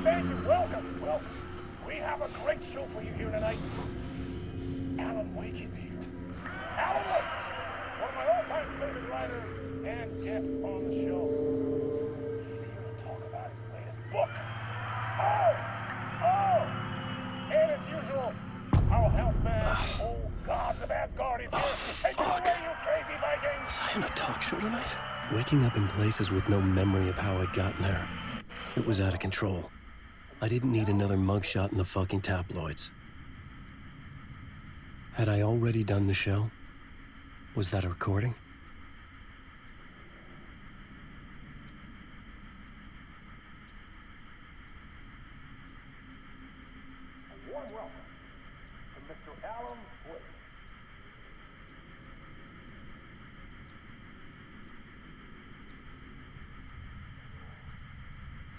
Thank you. Welcome. Well, we have a great show for you here tonight. Alan Wake is here. Alan Wake, one of my all-time favorite writers and guests on the show. He's here to talk about his latest book. Oh! And as usual, our houseman, old gods of Asgard, is here. Take it away, you crazy Vikings! Was I in a talk show tonight? Waking up in places with no memory of how I'd gotten there. It was out of control. I didn't need another mugshot in the fucking tabloids. Had I already done the show? Was that a recording? A warm welcome to Mr. Alan Wake.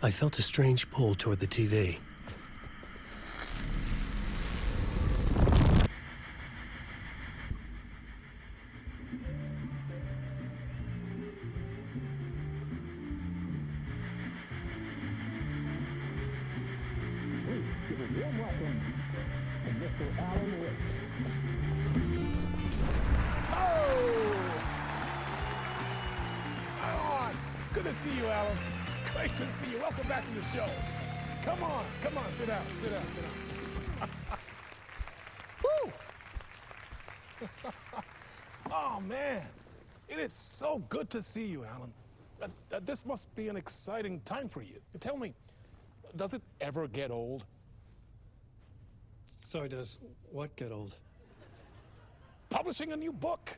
I felt a strange pull toward the TV. Good to see you, Alan. Great to see you. Welcome back to the show. Come on, sit down. Woo! Oh, man. It is so good to see you, Alan. This must be an exciting time for you. Tell me, does it ever get old? Sorry, does what get old? Publishing a new book.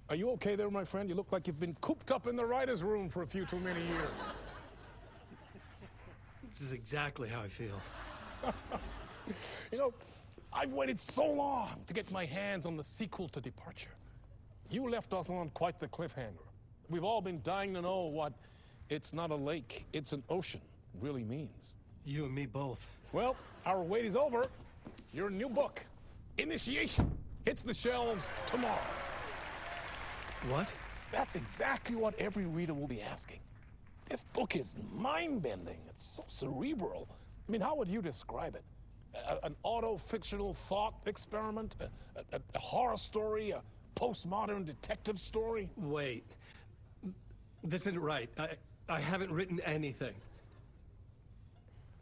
Are you okay there, my friend? You look like you've been cooped up in the writer's room for a few too many years. This is exactly how I feel. You know, I've waited so long to get my hands on the sequel to Departure. You left us on quite the cliffhanger. We've all been dying to know what "it's not a lake, it's an ocean" really means. You and me both. Well, our wait is over. Your new book, Initiation, hits the shelves tomorrow. What? That's exactly what every reader will be asking. This book is mind-bending. It's so cerebral. I mean, how would you describe it? An auto-fictional thought experiment? A horror story? A postmodern detective story? Wait. This isn't right. I haven't written anything.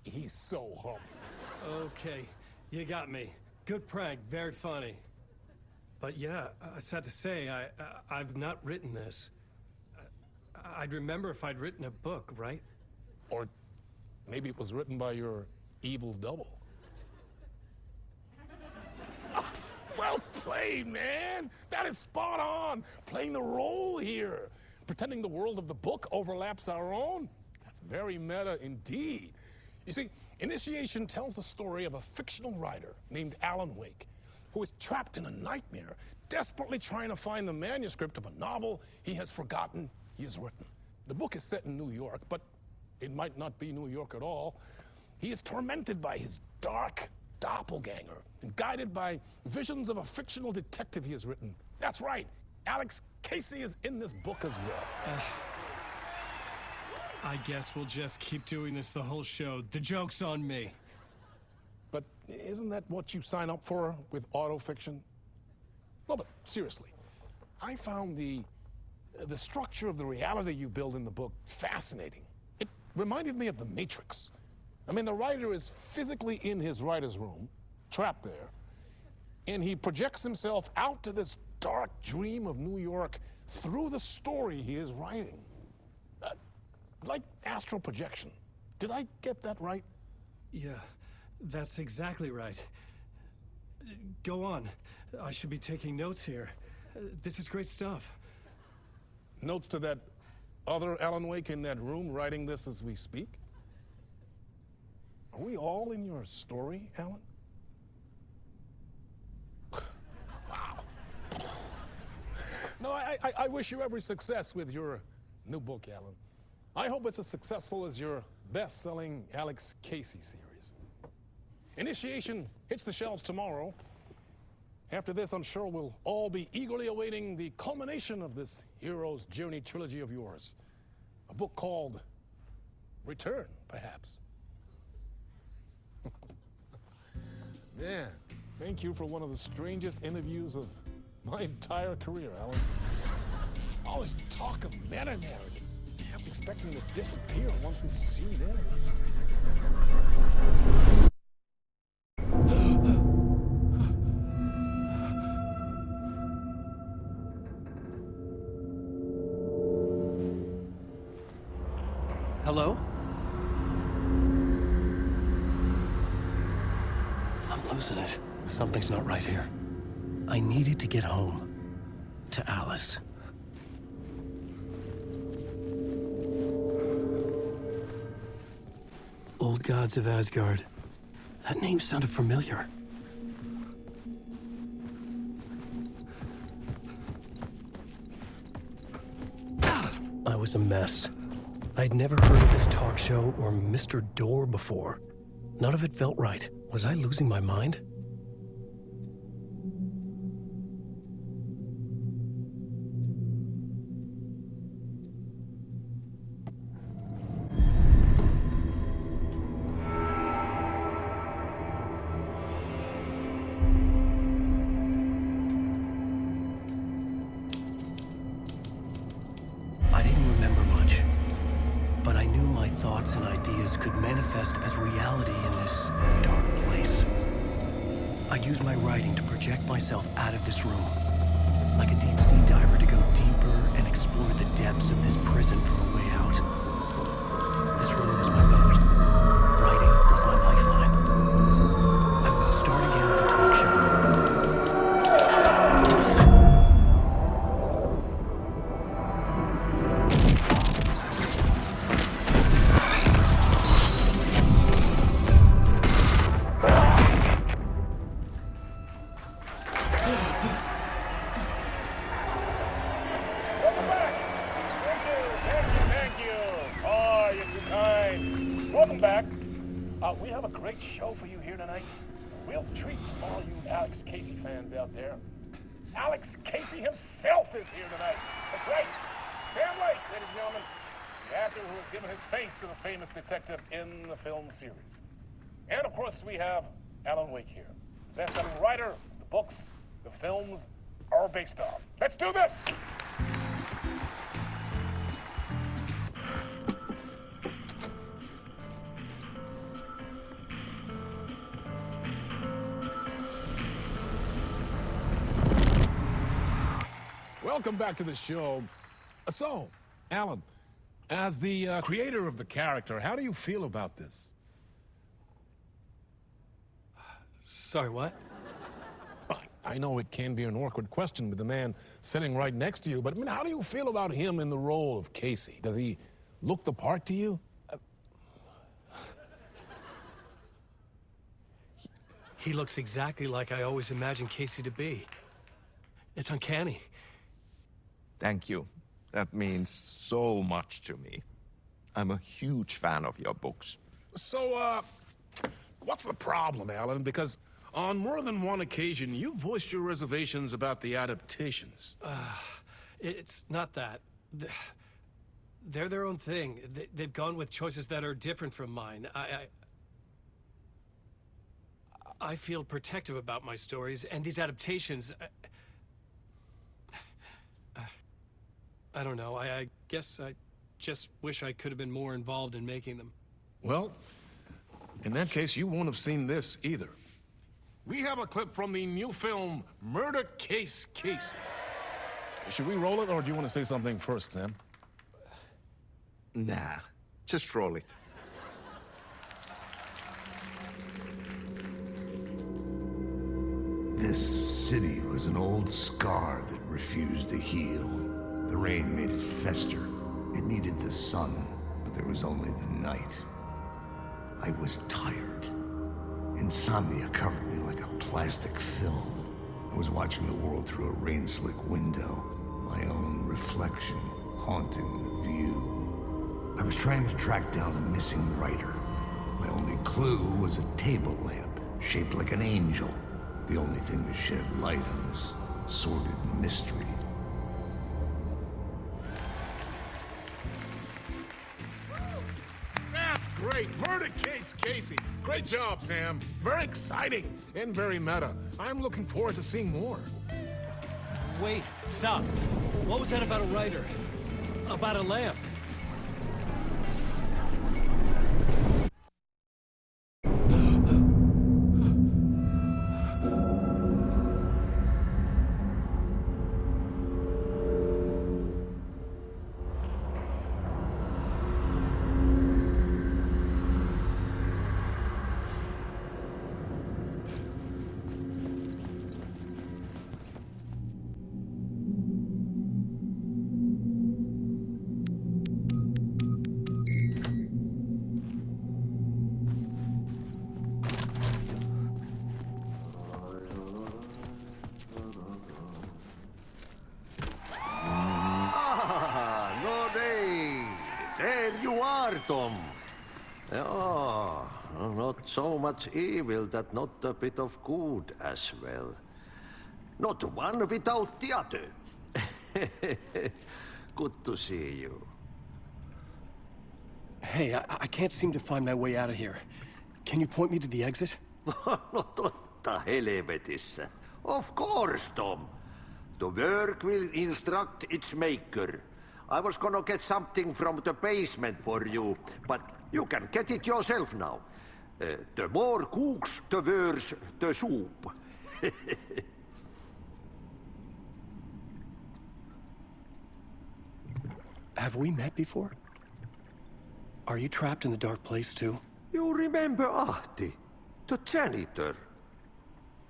He's so humble. Okay, you got me. Good prank, very funny. But yeah, sad to say, I've not written this. I'd remember if I'd written a book, right? Or maybe it was written by your evil double. Well played, man! That is spot on! Playing the role here. Pretending the world of the book overlaps our own. That's very meta indeed. You see, Initiation tells the story of a fictional writer named Alan Wake, who is trapped in a nightmare, desperately trying to find the manuscript of a novel he has forgotten he has written. The book is set in New York, but it might not be New York at all. He is tormented by his dark doppelganger and guided by visions of a fictional detective he has written. That's right, Alex Casey is in this book as well. I guess we'll just keep doing this the whole show. The joke's on me. But isn't that what you sign up for with autofiction? No, but seriously, I found the structure of the reality you build in the book fascinating. It reminded me of The Matrix. I mean, the writer is physically in his writer's room, trapped there, and he projects himself out to this dark dream of New York through the story he is writing. Like astral projection. Did I get that right? Yeah. That's exactly right. Go on. I should be taking notes here. This is great stuff. Notes to that other Alan Wake in that room writing this as we speak? Are we all in your story, Alan? Wow. No, I wish you every success with your new book, Alan. I hope it's as successful as your best-selling Alex Casey series. Initiation hits the shelves tomorrow. After this, I'm sure we'll all be eagerly awaiting the culmination of this hero's journey trilogy of yours. A book called return, perhaps. Man, thank you for one of the strangest interviews of my entire career, Alan. All this talk of meta-narratives. I'm expecting to disappear once this scene ends. Hello? I'm losing it. Something's not right here. I needed to get home. To Alice. Old Gods of Asgard. That name sounded familiar. I was a mess. I'd never heard of this talk show or Mr. Door before. None of it felt right. Was I losing my mind? I didn't remember much, but I knew my thoughts and ideas could manifest as reality in this dark place. I'd use my writing to project myself out of this room, like a deep-sea diver to go deeper and explore the depths of this prison for a way out. This room was my boat. Writing was my lifeline. I would start again at the talk show. Welcome back. We have a great show for you here tonight. We'll treat all you Alex Casey fans out there. Alex Casey himself is here tonight. That's right. Sam Lake, ladies and gentlemen, the actor who has given his face to the famous detective in the film series. And of course, we have Alan Wake here, best-selling writer, the books, the films are based on. Let's do this! Welcome back to the show. So, Alan, as the creator of the character, how do you feel about this? Sorry, what? I know it can be an awkward question with the man sitting right next to you, but I mean, how do you feel about him in the role of Casey? Does he look the part to you? He looks exactly like I always imagined Casey to be. It's uncanny. Thank you. That means so much to me. I'm a huge fan of your books. So, what's the problem, Alan? Because on more than one occasion, you voiced your reservations about the adaptations. It's not that. They're their own thing. They've gone with choices that are different from mine. I feel protective about my stories, and these adaptations... I don't know. I guess I just wish I could have been more involved in making them. Well, in that case, you won't have seen this either. We have a clip from the new film, Murder Case Casey. Should we roll it, or do you want to say something first, Sam? Nah, just roll it. This city was an old scar that refused to heal. The rain made it fester. It needed the sun, but there was only the night. I was tired. Insomnia covered me like a plastic film. I was watching the world through a rain-slick window, my own reflection haunting the view. I was trying to track down a missing writer. My only clue was a table lamp, shaped like an angel. The only thing to shed light on this sordid mystery. That's great. Murder case, Casey. Great job, Sam. Very exciting and very meta. I'm looking forward to seeing more. Wait, stop. What was that about a writer? About a lamp? No day. There you are, Tom. Oh, not so much evil that not a bit of good as well. Not one without the other. Good to see you. Hey, I can't seem to find my way out of here. Can you point me to the exit? No totta helvetissä. Of course, Tom. The work will instruct its maker. I was gonna get something from the basement for you, but you can get it yourself now. The more cooks, the worse the soup. Have we met before? Are you trapped in the dark place too? You remember Ahti, the janitor.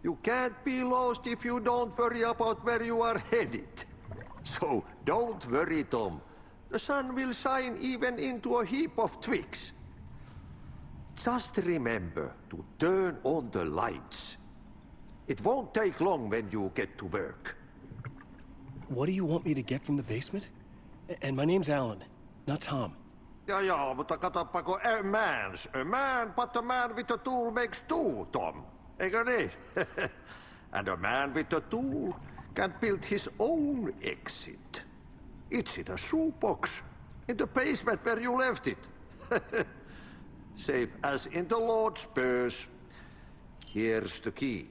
You can't be lost if you don't worry about where you are headed. So don't worry, Tom. The sun will shine even into a heap of twigs. Just remember to turn on the lights. It won't take long when you get to work. What do you want me to get from the basement? And my name's Alan, not Tom. Ja, mutta katsopako a man, but a man with a tool makes two, Tom. Eikö niin? And a man with a tool can build his own exit. It's in a shoebox, in the basement where you left it. Safe as in the Lord's purse. Here's the key.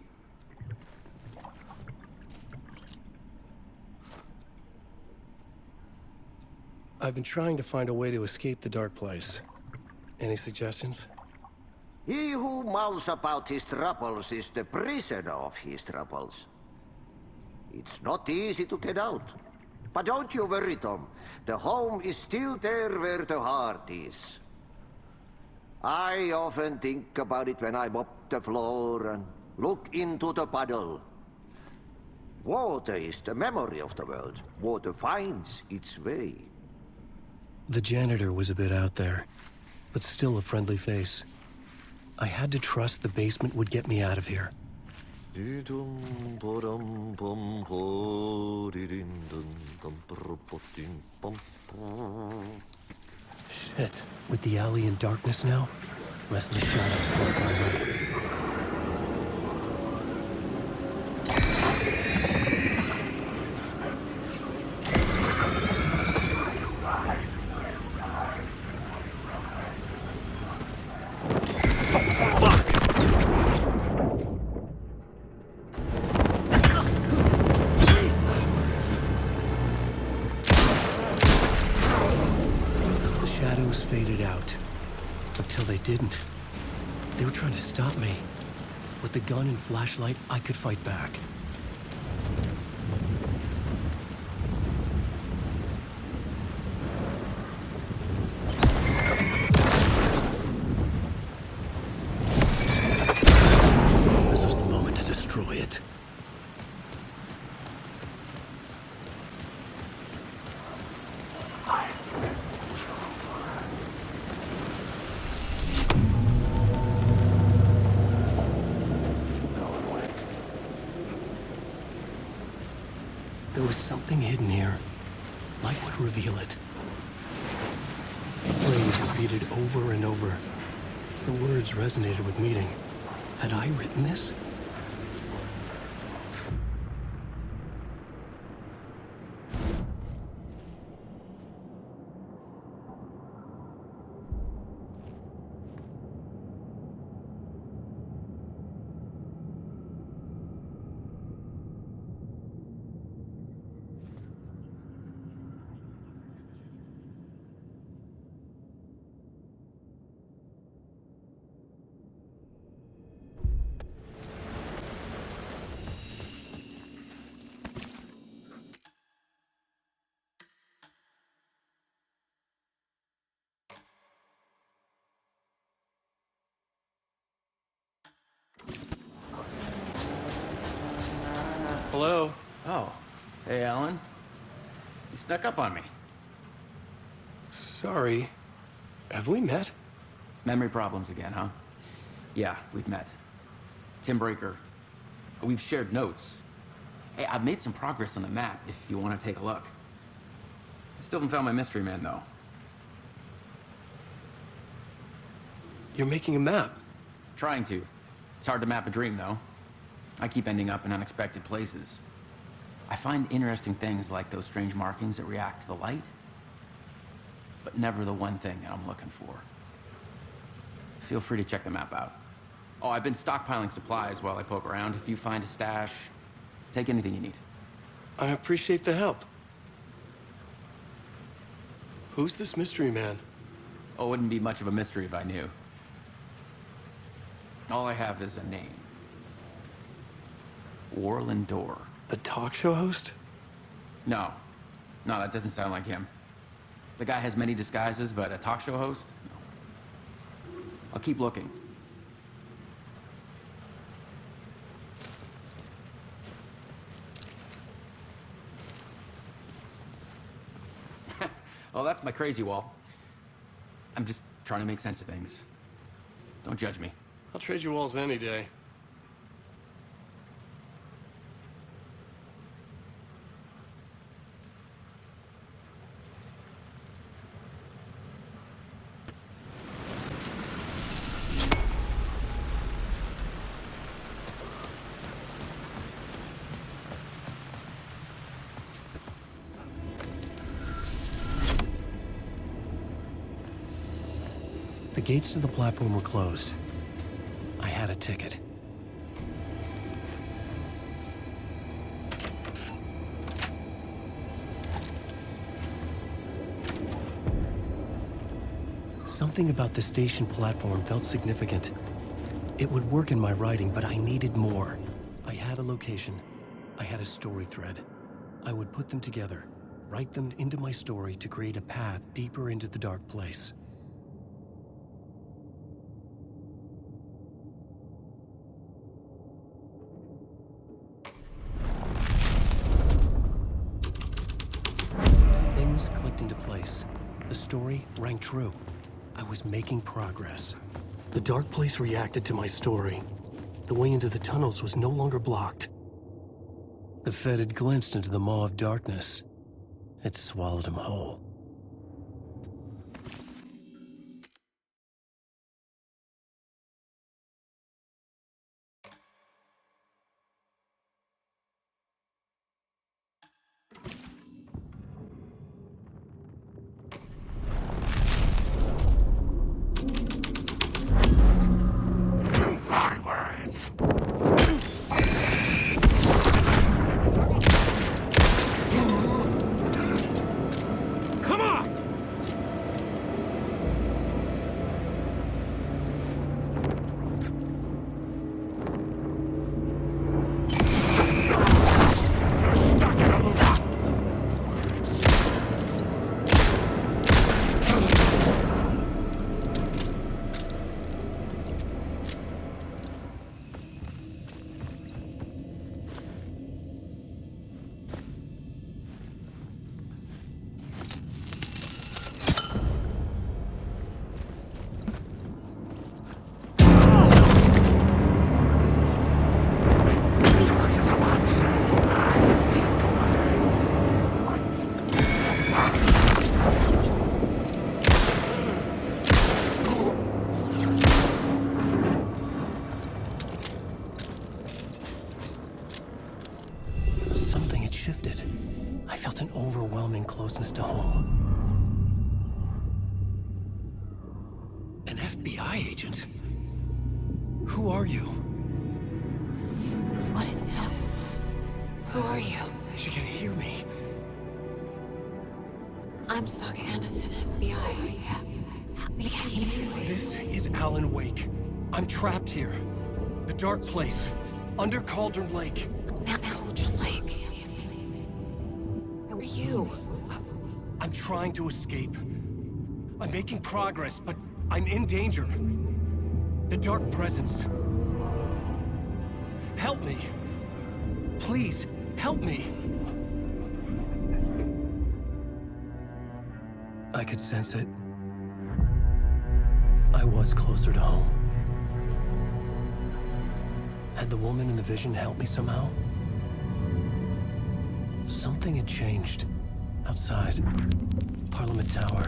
I've been trying to find a way to escape the dark place. Any suggestions? He who mouths about his troubles is the prisoner of his troubles. It's not easy to get out. But don't you worry, Tom. The home is still there where the heart is. I often think about it when I mop the floor and look into the puddle. Water is the memory of the world. Water finds its way. The janitor was a bit out there, but still a friendly face. I had to trust the basement would get me out of here. Shit. With the alley in darkness now, rest of the shadows block my way. Faded out. Until they didn't. They were trying to stop me. With the gun and flashlight, I could fight back. This was the moment to destroy it. There was something hidden here. Light would reveal it. Phrase repeated over and over. The words resonated with meaning. Had I written this? Hello? Oh. Hey, Alan. You snuck up on me. Sorry. Have we met? Memory problems again, huh? Yeah, we've met. Tim Breaker. We've shared notes. Hey, I've made some progress on the map if you want to take a look. I still haven't found my mystery man, though. You're making a map. Trying to. It's hard to map a dream, though. I keep ending up in unexpected places. I find interesting things like those strange markings that react to the light, but never the one thing that I'm looking for. Feel free to check the map out. Oh, I've been stockpiling supplies while I poke around. If you find a stash, take anything you need. I appreciate the help. Who's this mystery man? Oh, it wouldn't be much of a mystery if I knew. All I have is a name. Warland Door. The talk show host? No. No, that doesn't sound like him. The guy has many disguises, but a talk show host? No. I'll keep looking. Oh, that's my crazy wall. I'm just trying to make sense of things. Don't judge me. I'll trade you walls any day. The gates to the platform were closed. I had a ticket. Something about the station platform felt significant. It would work in my writing, but I needed more. I had a location. I had a story thread. I would put them together, write them into my story to create a path deeper into the dark place. Things clicked into place. The story rang true. I was making progress. The dark place reacted to my story. The way into the tunnels was no longer blocked. The Fed had glimpsed into the maw of darkness. It swallowed him whole. My words. Come on! You're stuck in a loop. Something had shifted. I felt an overwhelming closeness to home. An FBI agent? Who are you? What is this? Who are you? She can hear me. I'm Saga Anderson, FBI. This is Alan Wake. I'm trapped here. The dark place. Under Cauldron Lake. Cauldron Lake. Where are you? I'm trying to escape. I'm making progress, but I'm in danger. The dark presence. Help me. Please, Help me! I could sense it. I was closer to home. Had the woman in the vision helped me somehow? Something had changed. Outside. Parliament Tower.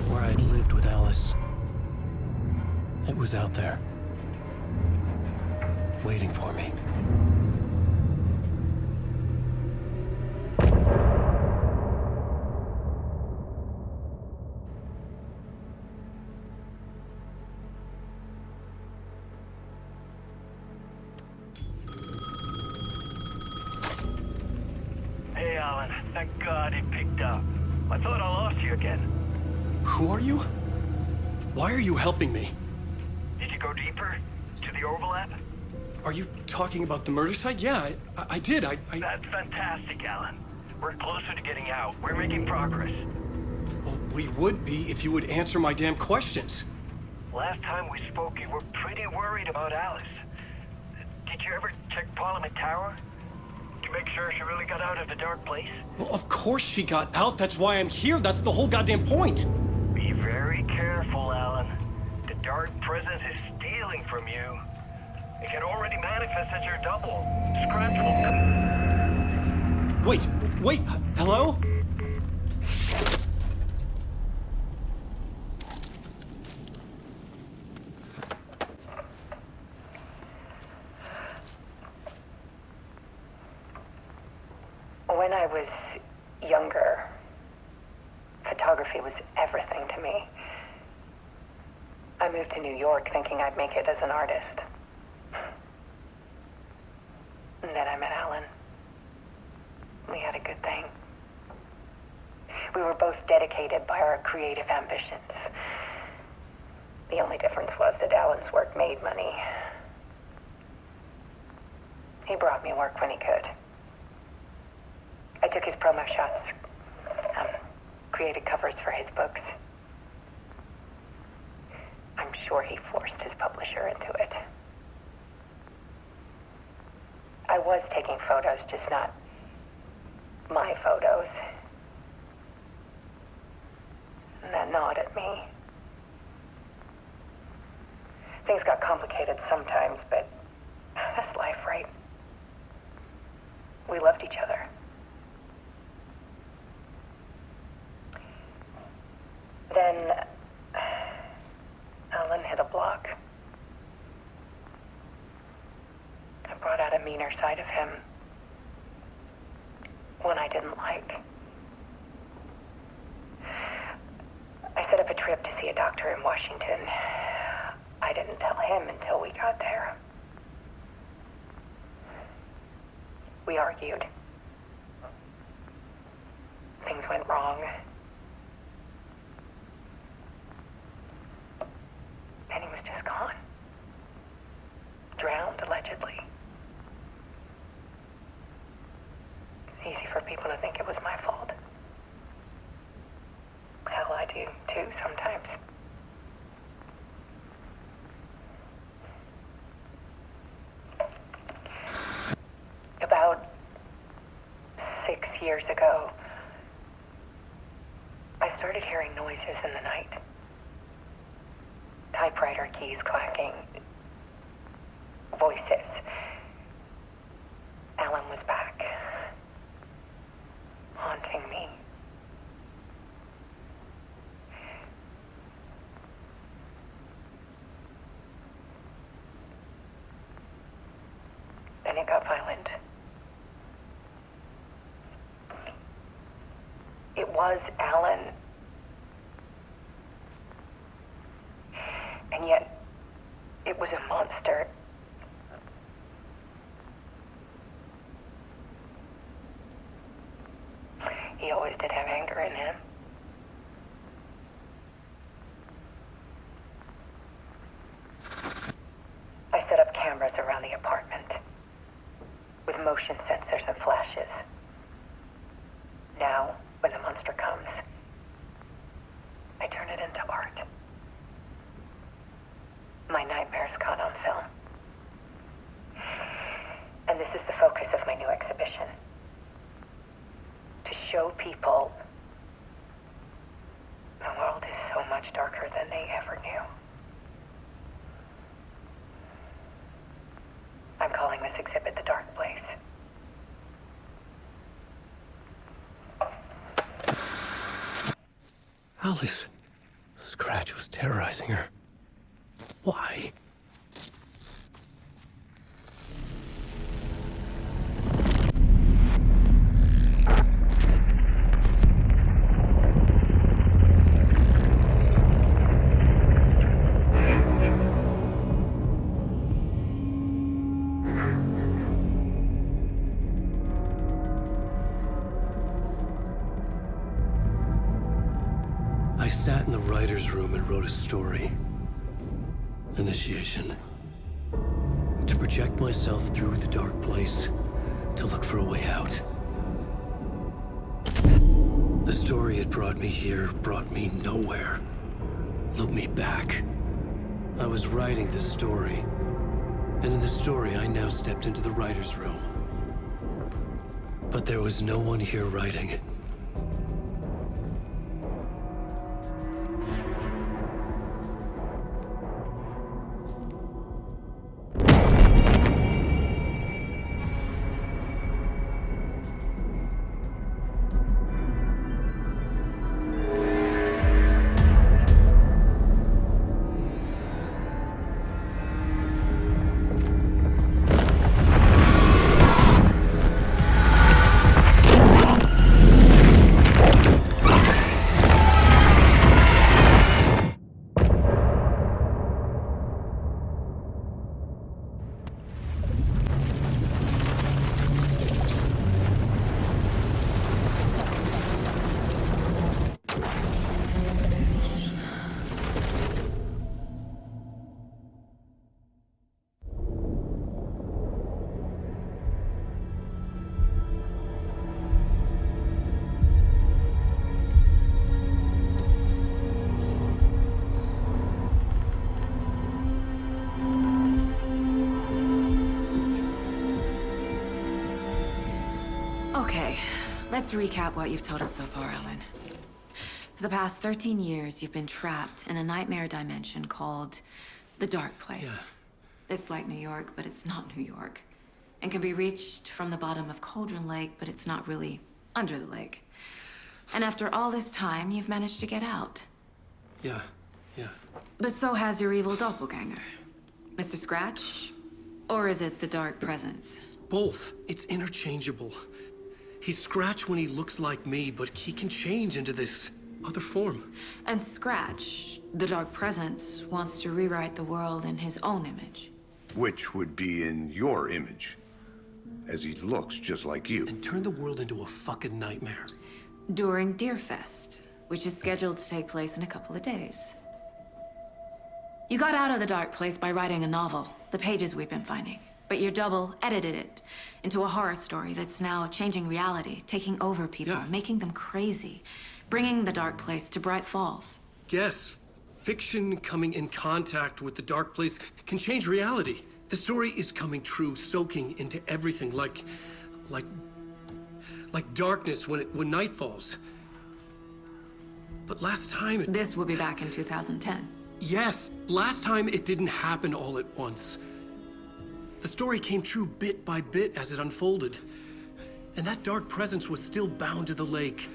Where I'd lived with Alice. It was out there. Waiting for me. Hey, Alan. Thank God he picked up. I thought I lost you again. Who are you? Why are you helping me? Did you go deeper? To the overlap? Are you talking about the murder site? Yeah, I did. That's fantastic, Alan. We're closer to getting out. We're making progress. Well, we would be if you would answer my damn questions. Last time we spoke, you were pretty worried about Alice. Did you ever check Parliament Tower? To make sure she really got out of the dark place? Well, of course she got out. That's why I'm here. That's the whole goddamn point. Be very careful, Alan. The dark presence is stealing from you. It can already manifest as your double. Scratch will... Wait, hello? When I was younger, photography was everything to me. I moved to New York thinking I'd make it as an artist. And then I met Alan. We had a good thing. We were both dedicated by our creative ambitions. The only difference was that Alan's work made money. He brought me work when he could. I took his promo shots, created covers for his books. I'm sure he forced his publisher into it. I was taking photos, just not my photos. And that gnawed at me. Things got complicated sometimes, but that's life, right? We loved each other. Then Alan hit a block. I brought out a meaner side of him. One I didn't like. I set up a trip to see a doctor in Washington. I didn't tell him until we got there. We argued. Things went wrong. Then he was just gone. Drowned, allegedly. It's easy for people to think it was my fault. Hell, I do, too, sometimes. About 6 years ago, I started hearing noises in the night. Typewriter keys clacking. Voices. Alan was back. Haunting me. Then it got violent. It was Alan. And yet, it was a monster. He always did have anger in him. I set up cameras around the apartment with motion sensors and flashes. Now, when the monster comes, I turn it into art. My nightmares caught on film. And this is the focus of my new exhibition. Alice. Scratch was terrorizing her. Why? I sat in the writer's room and wrote a story. Initiation. To project myself through the dark place, to look for a way out. The story had brought me here, brought me nowhere. Looped me back. I was writing the story. And in the story, I now stepped into the writer's room. But there was no one here writing. Okay, let's recap what you've told us so far, Ellen. For the past 13 years, you've been trapped in a nightmare dimension called the Dark Place. Yeah. It's like New York, but it's not New York. And can be reached from the bottom of Cauldron Lake, but it's not really under the lake. And after all this time, you've managed to get out. Yeah. But so has your evil doppelganger. Mr. Scratch? Or is it the Dark Presence? Both. It's interchangeable. He's Scratch when he looks like me, but he can change into this other form. And Scratch, the Dark Presence, wants to rewrite the world in his own image. Which would be in your image, as he looks just like you. And turn the world into a fucking nightmare. During Deerfest, which is scheduled to take place in a couple of days. You got out of the Dark Place by writing a novel, the pages we've been finding. But your double edited it into a horror story that's now changing reality, taking over people, making them crazy, bringing the Dark Place to Bright Falls. Yes, fiction coming in contact with the Dark Place can change reality. The story is coming true, soaking into everything like darkness when night falls. But last time This will be back in 2010. Yes, last time it didn't happen all at once. The story came true bit by bit as it unfolded. And that dark presence was still bound to the lake.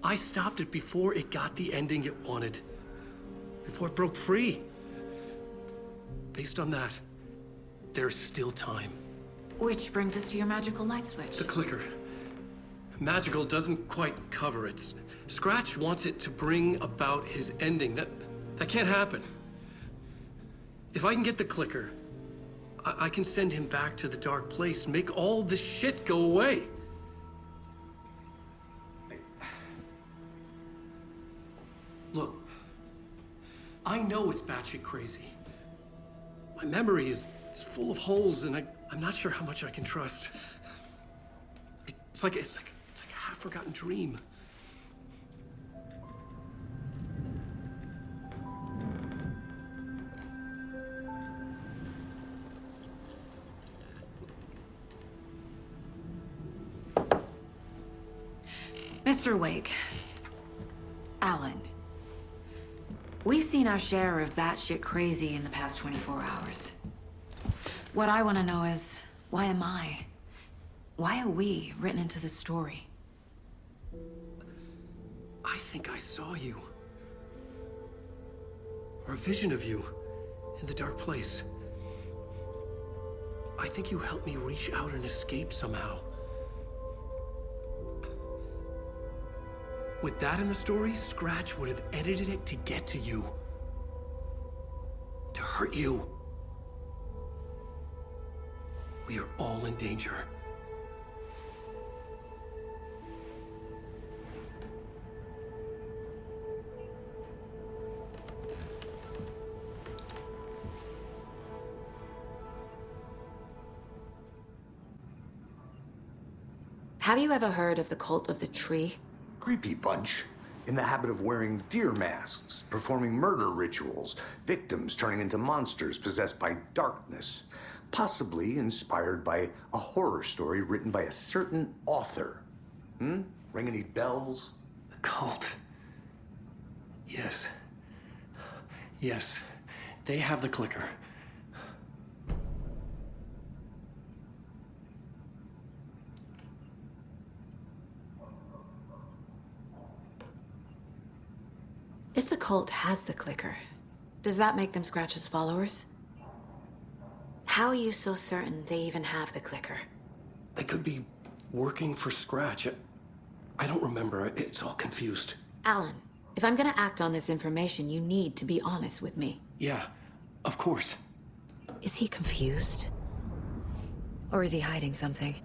I stopped it before it got the ending it wanted. Before it broke free. Based on that, there's still time. Which brings us to your magical light switch. The clicker. Magical doesn't quite cover it. Scratch wants it to bring about his ending. That can't happen. If I can get the clicker, I can send him back to the Dark Place, make all this shit go away. Look, I know it's batshit crazy. My memory is full of holes, and I'm not sure how much I can trust. It's like a half-forgotten dream. Mr. Wake, Alan, we've seen our share of batshit crazy in the past 24 hours. What I want to know is, why am I? Why are we written into the story? I think I saw you. Or a vision of you in the dark place. I think you helped me reach out and escape somehow. With that in the story, Scratch would have edited it to get to you. To hurt you. We are all in danger. Have you ever heard of the Cult of the Tree? Creepy bunch. In the habit of wearing deer masks, performing murder rituals, victims turning into monsters possessed by darkness, possibly inspired by a horror story written by a certain author. Ring any bells? The cult. Yes. Yes. They have the clicker. If the cult has the clicker, does that make them Scratch's followers? How are you so certain they even have the clicker? They could be working for Scratch. I don't remember. It's all confused. Alan, if I'm gonna act on this information, you need to be honest with me. Yeah, of course. Is he confused? Or is he hiding something?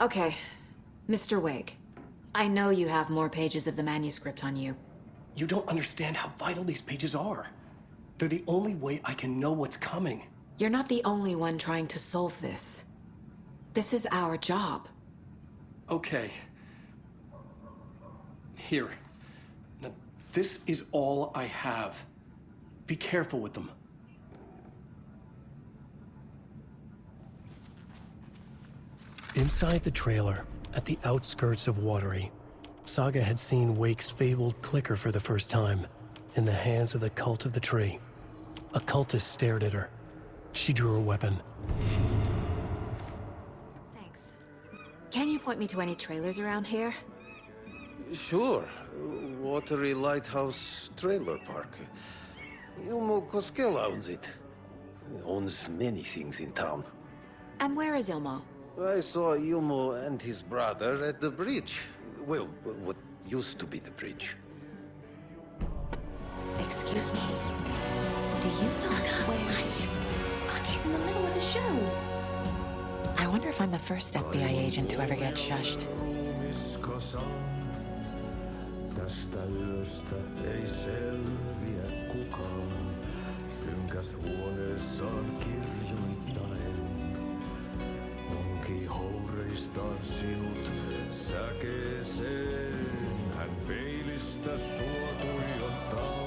Okay, Mr. Wake. I know you have more pages of the manuscript on you. You don't understand how vital these pages are. They're the only way I can know what's coming. You're not the only one trying to solve this. This is our job. Okay. Here. Now, this is all I have. Be careful with them. Inside the trailer, at the outskirts of Watery, Saga had seen Wake's fabled clicker for the first time, in the hands of the Cult of the Tree. A cultist stared at her. She drew her weapon. Thanks. Can you point me to any trailers around here? Sure. Watery Lighthouse Trailer Park. Ilmo Koskela owns it. He owns many things in town. And where is Ilmo? I saw Ilmo and his brother at the bridge. Well, what used to be the bridge. Excuse me. Do you know where... Auntie's in the middle of a show. I wonder if I'm the first FBI agent to ever get shushed. Tästä yöstä ei selviä kukaan. Synkäs huoneessaan kirjoittain. Onki houreistaan sinut säkeeseen. Hän peilistä sua tuijottaa.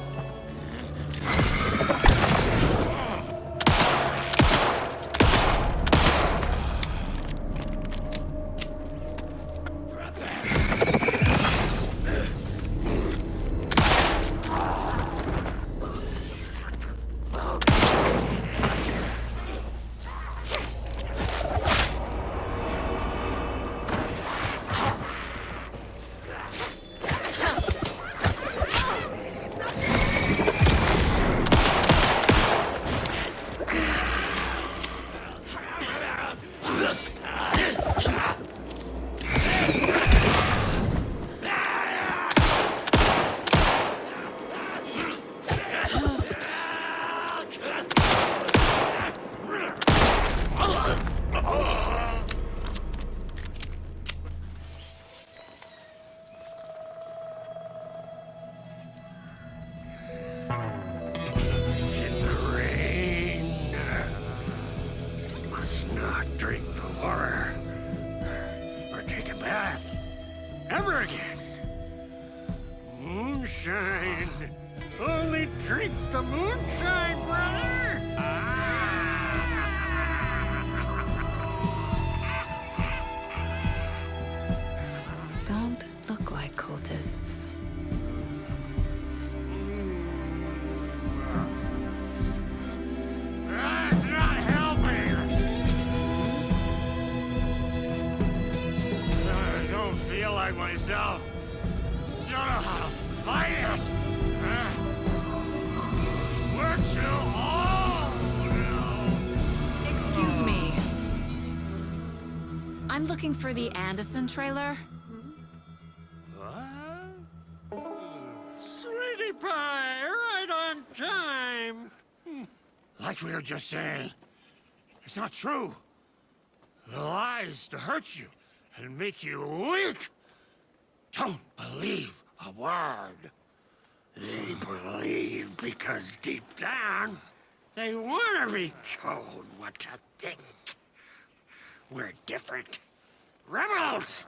Don't look like cultists. That's not helping! I'm looking for the Anderson trailer. Sweetie pie, right on time. Like we were just saying, it's not true. The lies to hurt you and make you weak. Don't believe a word. They believe because deep down, they want to be told what to think. We're different. Rebels!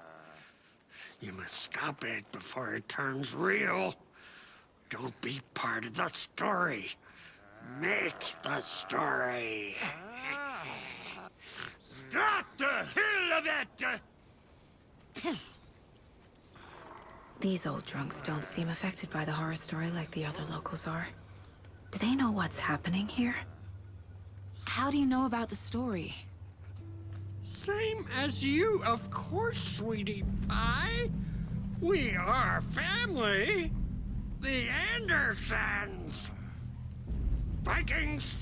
You must stop it before it turns real. Don't be part of the story. Make the story. Stop the hell of it! These old drunks don't seem affected by the horror story like the other locals are. Do they know what's happening here? How do you know about the story? Same as you, of course, sweetie pie. We are family. The Andersons. Vikings.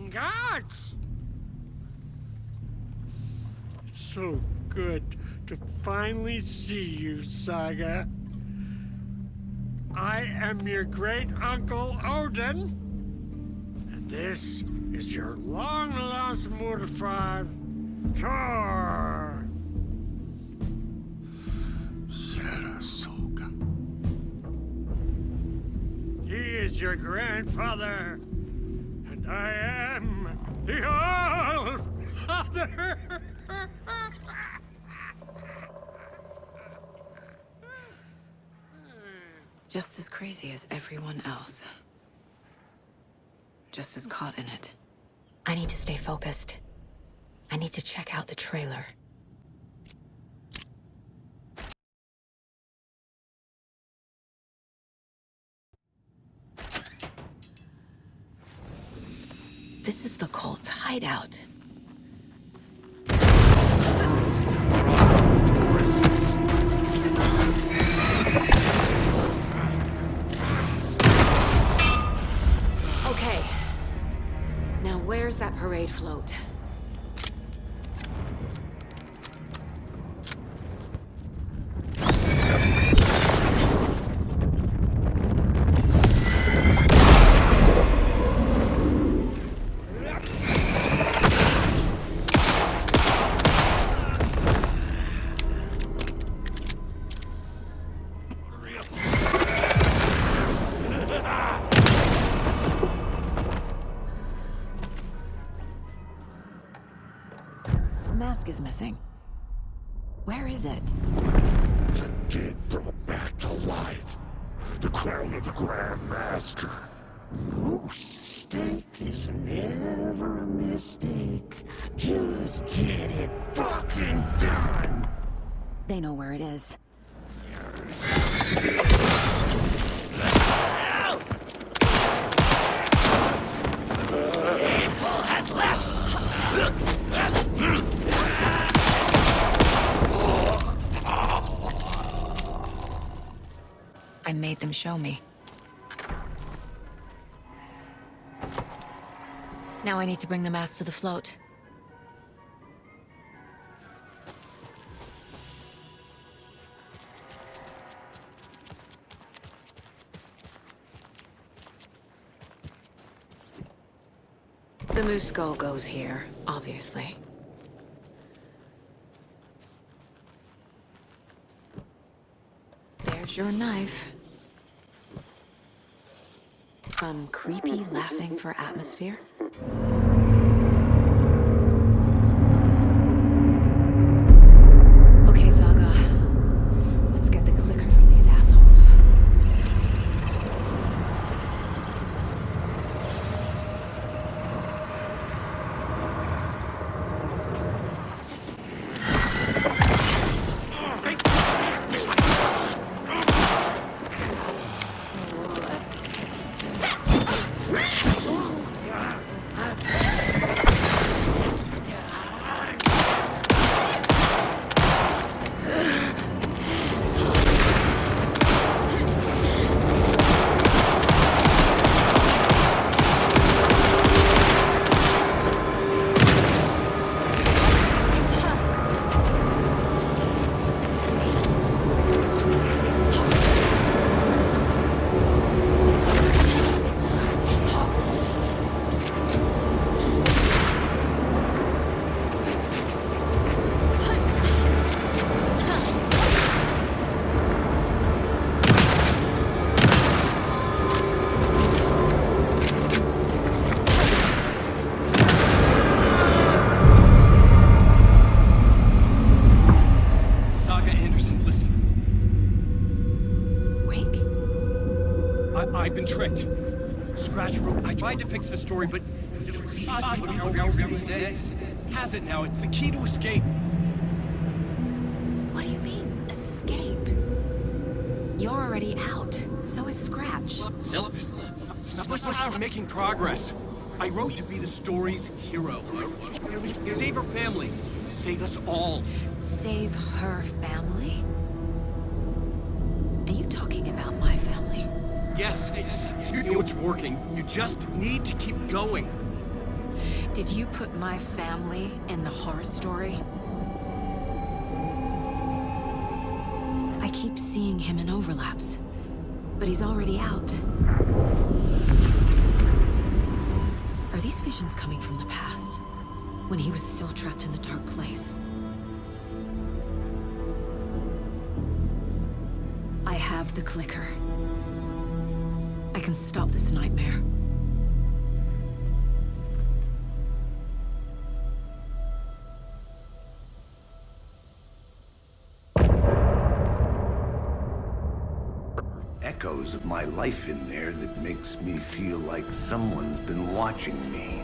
Gods. It's so good to finally see you, Saga. I am your great-uncle Odin. And this is your long-lost mortified Thor. Saratoga. He is your grandfather, and I am the All-Father. Just as crazy as everyone else. Just as caught in it. I need to stay focused. I need to check out the trailer. This is the cult's hideout. Okay. Now where's that parade float? Mask is missing. Where is it? The dead brought back to life. The crown of the Grand Master. No mistake is never a mistake. Just get it fucking done. They know where it is. Evil has left. I made them show me. Now I need to bring the mask to the float. The moose skull goes here, obviously. There's your knife. Some creepy laughing for atmosphere. Okay, Saga. Let's get the clicker from these assholes. I've been tricked. Scratch wrote. I tried to fix the story, but has it now. It's the key to escape. What do you mean, escape? You're already out. So is Scratch. We're making progress. I wrote to be the story's hero. Save her family. Save us all. Save her family? Are you talking about my family? Yes, you know it's working. You just need to keep going. Did you put my family in the horror story? I keep seeing him in overlaps, but he's already out. Are these visions coming from the past, when he was still trapped in the dark place? I have the clicker. I can stop this nightmare. Echoes of my life in there that makes me feel like someone's been watching me.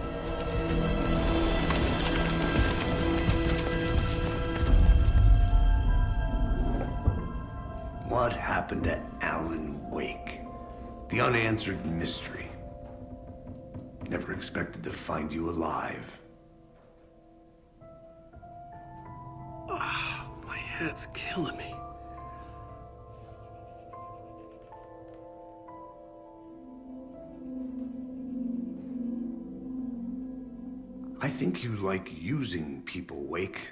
What happened to Alan Wake? The unanswered mystery. Never expected to find you alive. Oh, my head's killing me. I think you like using people, Wake.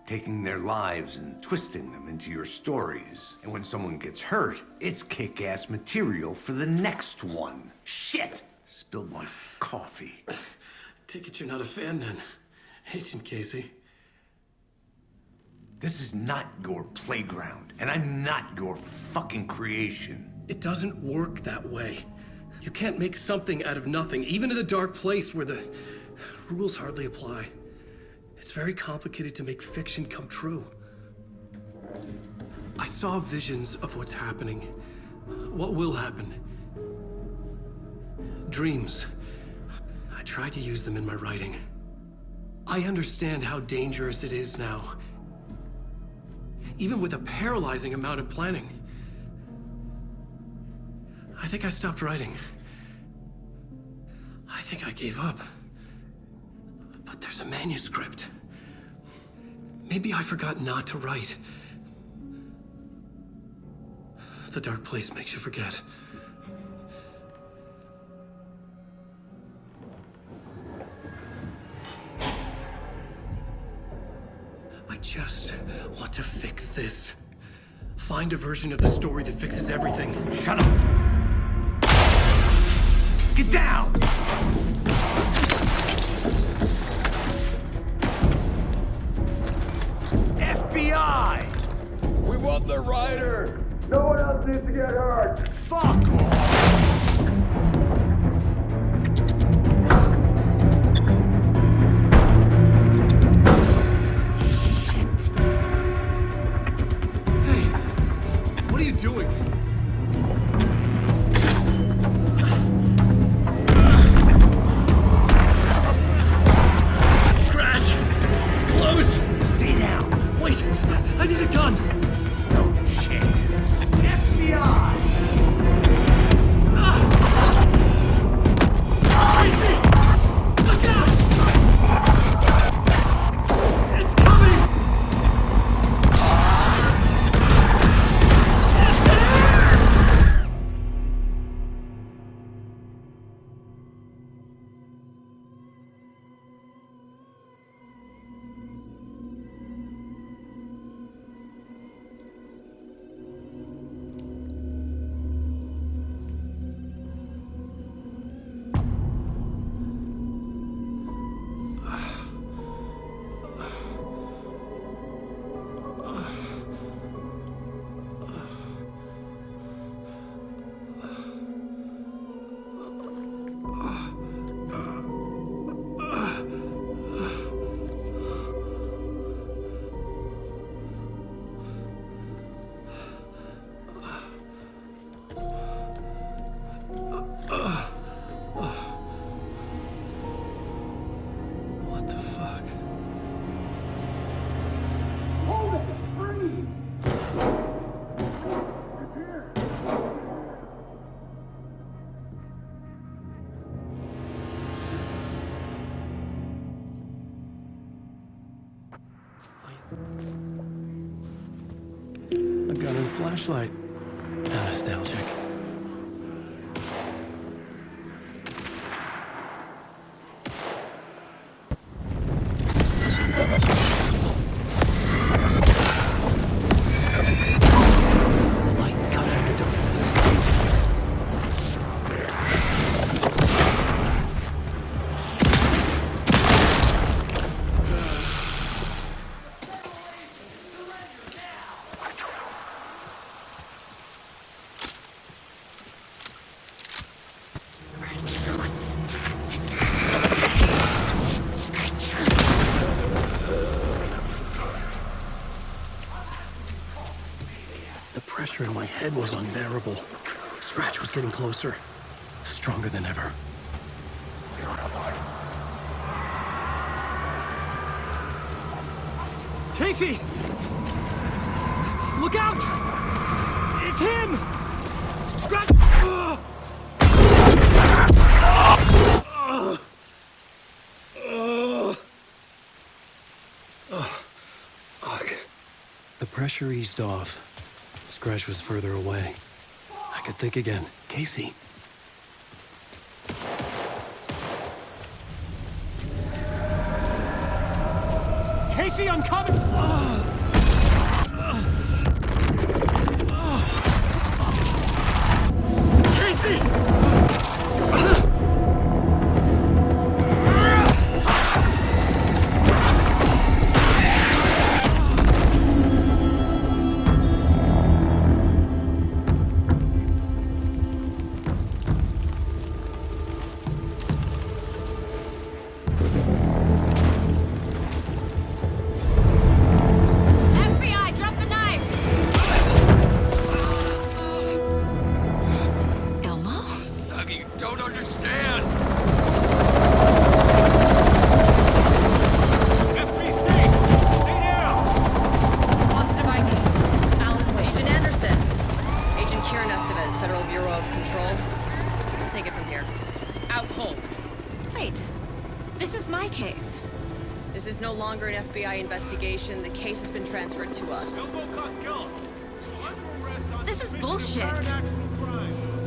Taking their lives and twisting them into your stories. And when someone gets hurt, it's kick-ass material for the next one. Shit! Spilled my coffee. Take it you're not a fan then, Agent Casey. This is not your playground, and I'm not your fucking creation. It doesn't work that way. You can't make something out of nothing, even in the dark place where the rules hardly apply. It's very complicated to make fiction come true. I saw visions of what's happening, what will happen. Dreams. I tried to use them in my writing. I understand how dangerous it is now. Even with a paralyzing amount of planning. I think I stopped writing. I think I gave up. But there's a manuscript. Maybe I forgot not to write. The dark place makes you forget. I just want to fix this. Find a version of the story that fixes everything. Shut up! Get down! FBI! We want the rider! No one else needs to get hurt! Fuck off! What are you doing? Scratch! It's close! Stay down! Wait! I need a gun! No chance! FBI! gun and flashlight. How nostalgic. The pressure in my head was unbearable. Scratch was getting closer, stronger than ever. Casey! Look out! It's him! Scratch! The pressure eased off. Scratch was further away. I could think again. Casey. Casey, I'm coming! Casey! FBI, drop the knife! Elmo? Sonny, you don't understand! Positive ID. Alan Wade. Agent Anderson. Agent Kieran Estevez, Federal Bureau of Control. We'll take it from here. Out cold. Wait, this is my case. This is no longer an FBI investigation. The case has been transferred to us. This is bullshit.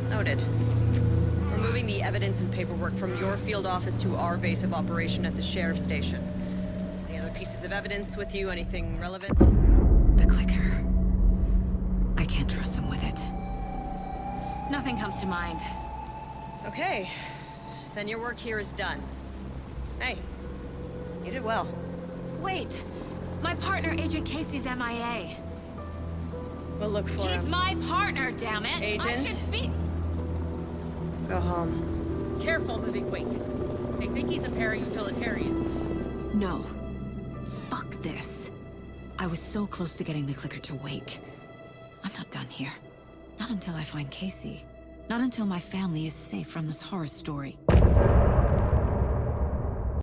Noted. We're moving the evidence and paperwork from your field office to our base of operation at the sheriff's station. Any other pieces of evidence with you? Anything relevant? The clicker. I can't trust them with it. Nothing comes to mind. Okay. Then your work here is done. Hey, you did well. Wait, my partner, Agent Casey's MIA. We'll look for him. He's my partner, damn it! Agent? I should be... Go home. Careful moving quick. They think he's a para-utilitarian. No. Fuck this. I was so close to getting the clicker to wake. I'm not done here. Not until I find Casey. Not until my family is safe from this horror story.